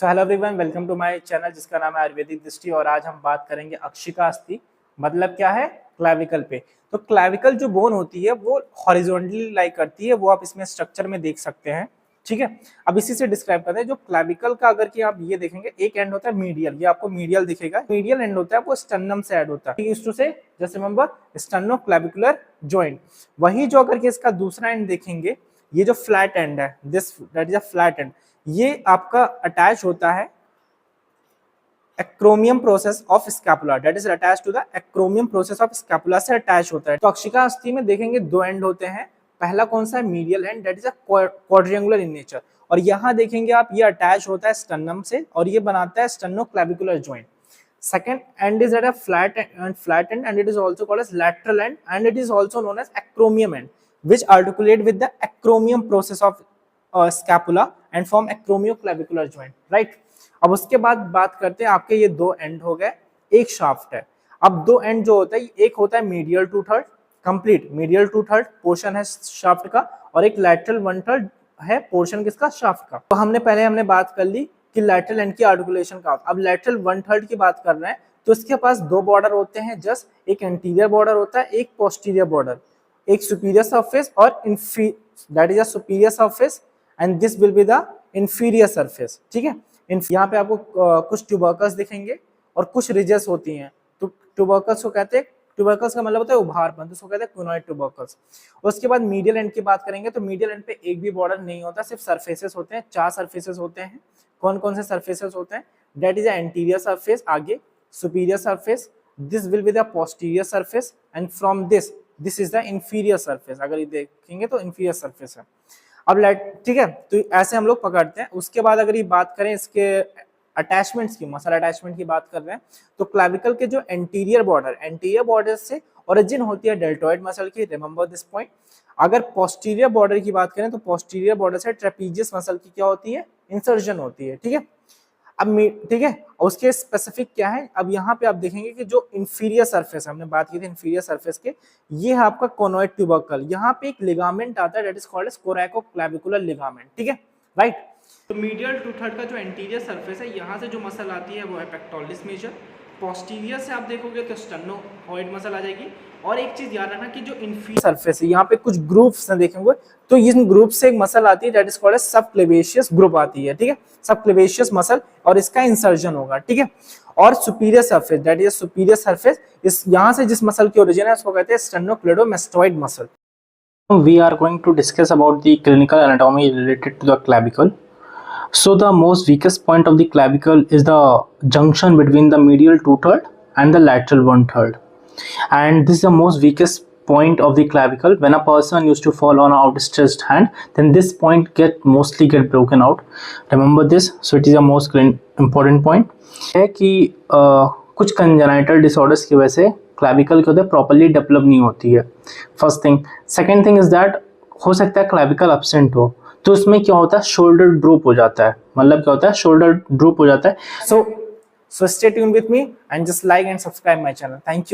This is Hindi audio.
So hello everyone, welcome to my channel जिसका नाम है आयुर्वेदिक दृष्टि। और आज हम बात करेंगे अक्षिका अस्थि, मतलब क्या है, क्लैविकल पे। तो क्लैविकल जो बोन होती है वो हॉरिजॉन्टली लाई करती है, वो आप इसमें स्ट्रक्चर में देख सकते हैं। ठीक है, अब इसी से डिस्क्राइब करते हैं। जो क्लैविकल का अगर कि आप ये देखेंगे, एक एंड होता है मीडियल, ये आपको मीडियल दिखेगा। मीडियल एंड होता है वो स्टर्नम से ऐड होता है, यूज्ड टू से जस्ट रिमेंबर स्टर्नोक्लैविकुलर जॉइंट। वही जो अगर कि इसका दूसरा एंड देखेंगे, ये जो फ्लैट एंड है, this that is a flat end, ये आपका अटैच होता है acromion process of scapula, that is attach to the acromion process of scapula से अटैच होता है। तो अक्षिका अस्थि में देखेंगे दो एंड होते हैं। पहला कौन सा है? Medial end, that is a quadrangular in nature. और यहाँ देखेंगे आप, ये अटैच होता है स्टर्नम से और ये बनाता है स्टर्नोक्लैविकुलर joint. Second end is at a flat end and it is also called as lateral end and it is also known as acromion end, which articulate with the acromion process of scapula and form acromioclavicular joint, right? अब उसके बाद बात करते हैं, आपके ये दो एंड हो गए, एक शाफ्ट है। अब दो एंड जो होता है, एक होता है medial to third, complete medial to third portion है शाफ्ट का, और एक लैटरल वन थर्ड है पोर्शन किसका? शाफ्ट का। तो हमने बात कर ली कि लैटरल एंड की आर्टिकुलेशन का। अब लैटरल वन थर्ड की बात कर रहे हैं, तो इसके पास दो बॉर्डर होते हैं, जस्ट एक एंटीरियर बॉर्डर होता है, एक पोस्टीरियर बॉर्डर, एक सुपीरियर सरफेस और that is a superior surface and this will be the inferior surface. ठीक है, यहाँ पे आपको कुछ ट्यूबरकल्स दिखेंगे और कुछ रिजेस होती हैं। तो ट्यूबरकल्स को कहते हैं, ट्यूबरकल्स का मतलब होता है उभारपन, तो उसको कहते हैं क्विनोइड ट्यूबरकल्स। उसके बाद मीडियल एंड की बात करेंगे, तो मीडियल एंड पे एक भी बॉर्डर नहीं होता, सिर्फ सरफेसेस होते हैं। 4 सरफेसेस होते हैं। कौन कौन से सरफेसेस होते हैं? दैट इज एंटीरियर सरफेस, आगे superior surface, this will be the posterior surface and from this is the inferior surface. अगर ये देखेंगे तो इंफीरियर सरफेस है। अब ठीक है, तो ऐसे हम लोग पकड़ते हैं। उसके बाद अगर ये बात करें इसके अटैचमेंट्स की, मसल अटैचमेंट की बात कर रहे हैं, तो क्लैविकल के जो एंटीरियर बॉर्डर से ओरिजिन होती है डेल्टोइड मसल की, रिमेंबर दिस पॉइंट। अगर पोस्टीरियर बॉर्डर की बात करें, तो पोस्टीरियर बॉर्डर से ट्रेपीजियस मसल की क्या होती है? इंसर्जन होती है। ठीक है, अब ठीक है, उसके स्पेसिफिक क्या है? अब यहाँ पे आप देखेंगे कि जो इंफीरियर सरफेस, हमने बात की थी इंफीरियर सरफेस के, ये है आपका कोनोइड ट्यूबरकल। यहाँ पे एक लिगामेंट आता है, that is called as coracoclavicular ligament. ठीक है, राइट। तो मीडियल टू थर्ड का जो एंटीरियर सरफेस है, यहाँ से जो मसल आती है वो है पेक्टोरलिस मेजर। पोस्टीरियर से आप देखोगे तो स्टर्नोहॉइड मसल आ जाएगी। और एक चीज याद रखना कि जो इंफीरियर सरफेस है, यहाँ पे कुछ ग्रुप्स हैं देखेंगे, तो इन ग्रुप से एक मसल आती है, that is called as subclavius group आती है। ठीक है, सबक्लेविशियस मसल, और इसका इंसर्जन होगा। ठीक है, और superior surface, that is superior surface, इस यहाँ से जिस मसल की ओरिजिन है उसको कहते हैं स्टर्नोक्लेडोमास्टोइड muscle. We are going to discuss about the clinical anatomy related to the clavicle. So the most weakest point of the clavicle is the junction between the medial 2/3 and the lateral 1/3, and this is the most weakest point of the clavicle. When a person used to fall on an outstretched hand, then this point mostly get broken out. Remember this. So it is the most important point है कि कुछ कंजेनाइटल डिसऑर्डर्स की वजह से क्लैविकल क्या होता है, प्रॉपर्ली डेवलप नहीं होती है। First thing. Second thing is that हो सकता है क्लैविकल एब्सेंट हो, तो उसमें क्या होता है, शोल्डर ड्रूप हो जाता है। मतलब क्या होता है, शोल्डर ड्रूप हो जाता है। So stay tuned with me and just like and subscribe my channel. Thank you.